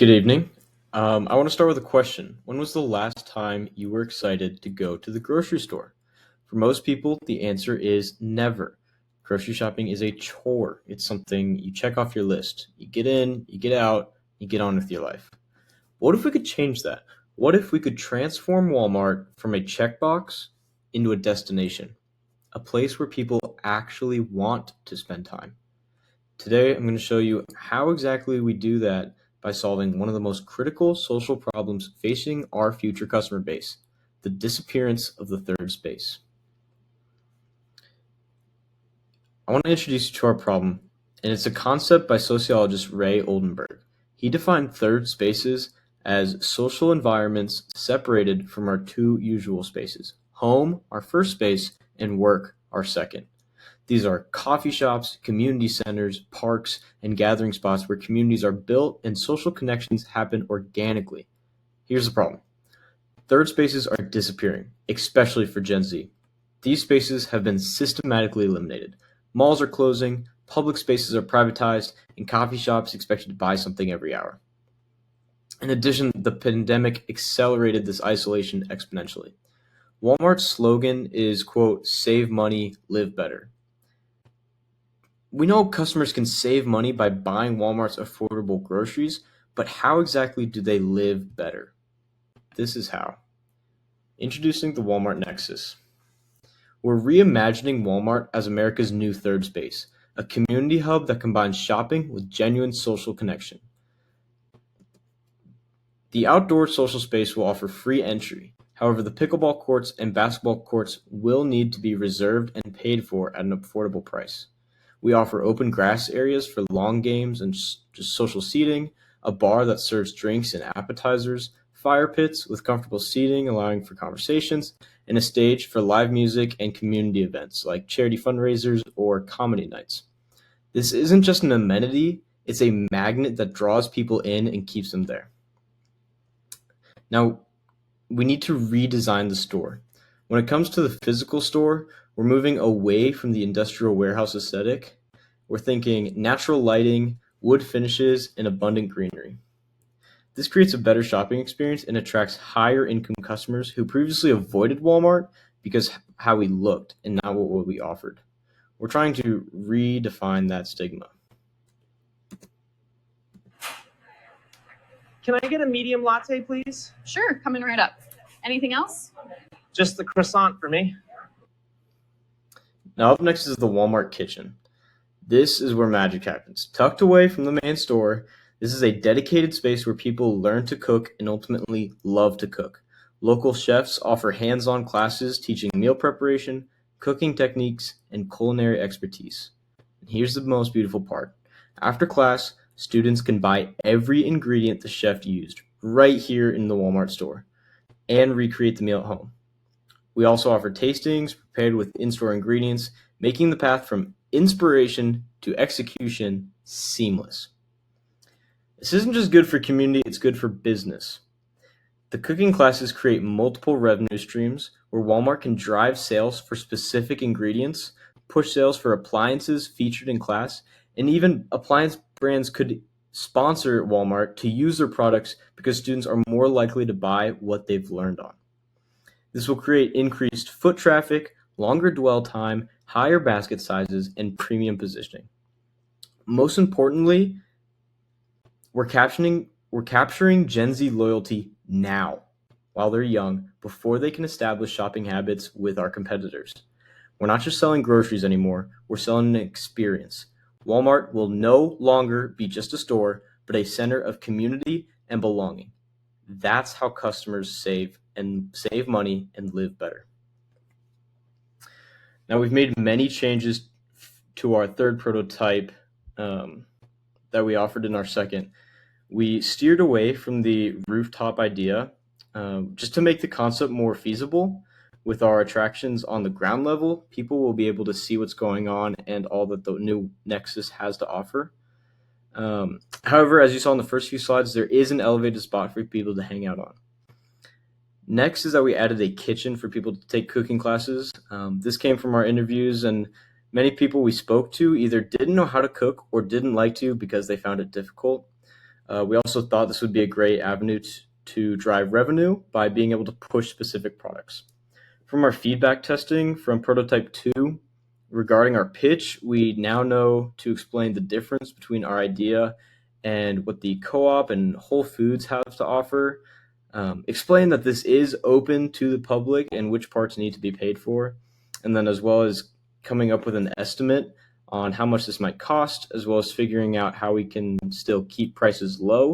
Good evening. I want to start with a question. When was the last time you were excited to go to the grocery store? For most people, the answer is never. Grocery shopping is a chore. It's something you check off your list. You get in, you get out, you get on with your life. What if we could change that? What if we could transform Walmart from a checkbox into a destination, a place where people actually want to spend time? Today, I'm going to show you how exactly we do that by solving one of the most critical social problems facing our future customer base, the disappearance of the third space. I want to introduce you to our problem, and it's a concept by sociologist Ray Oldenburg. He defined third spaces as social environments separated from our two usual spaces: home, our first space, and work, our second. These are coffee shops, community centers, parks, and gathering spots where communities are built and social connections happen organically. Here's the problem. Third spaces are disappearing, especially for Gen Z. These spaces have been systematically eliminated. Malls are closing, public spaces are privatized, and coffee shops expected to buy something every hour. In addition, the pandemic accelerated this isolation exponentially. Walmart's slogan is, quote, "Save money, live better." We know customers can save money by buying Walmart's affordable groceries, but how exactly do they live better? This is how. Introducing the Walmart Nexus. We're reimagining Walmart as America's new third space, a community hub that combines shopping with genuine social connection. The outdoor social space will offer free entry. However, the pickleball courts and basketball courts will need to be reserved and paid for at an affordable price. We offer open grass areas for long games and just social seating, a bar that serves drinks and appetizers, fire pits with comfortable seating allowing for conversations, and a stage for live music and community events like charity fundraisers or comedy nights. This isn't just an amenity, it's a magnet that draws people in and keeps them there. Now, we need to redesign the store. When it comes to the physical store, we're moving away from the industrial warehouse aesthetic. We're thinking natural lighting, wood finishes, and abundant greenery. This creates a better shopping experience and attracts higher income customers who previously avoided Walmart because how we looked and not what we offered. We're trying to redefine that stigma. Can I get a medium latte, please? Sure, coming right up. Anything else? Just the croissant for me. Now up next is the Walmart kitchen. This is where magic happens. Tucked away from the main store, this is a dedicated space where people learn to cook and ultimately love to cook. Local chefs offer hands-on classes teaching meal preparation, cooking techniques, and culinary expertise. And here's the most beautiful part. After class, students can buy every ingredient the chef used right here in the Walmart store and recreate the meal at home. We also offer tastings prepared with in-store ingredients, making the path from inspiration to execution seamless. This isn't just good for community, it's good for business. The cooking classes create multiple revenue streams where Walmart can drive sales for specific ingredients, push sales for appliances featured in class, and even appliance brands could sponsor Walmart to use their products because students are more likely to buy what they've learned on. This will create increased foot traffic, longer dwell time, higher basket sizes, and premium positioning. Most importantly, we're capturing Gen Z loyalty now, while they're young, before they can establish shopping habits with our competitors. We're not just selling groceries anymore, we're selling an experience. Walmart will no longer be just a store, but a center of community and belonging. That's how customers save money and live better. Now we've made many changes to our third prototype that we offered in our second. We steered away from the rooftop idea just to make the concept more feasible. With our attractions on the ground level, people will be able to see what's going on and all that the new Nexus has to offer. However, as you saw in the first few slides, there is an elevated spot for people to hang out on. Next is that we added a kitchen for people to take cooking classes. This came from our interviews, and many people we spoke to either didn't know how to cook or didn't like to because they found it difficult. We also thought this would be a great avenue to drive revenue by being able to push specific products. From our feedback testing from prototype 2 regarding our pitch, we now know to explain the difference between our idea and what the co-op and Whole Foods have to offer. Explain that this is open to the public and which parts need to be paid for, and then as well as coming up with an estimate on how much this might cost, as well as figuring out how we can still keep prices low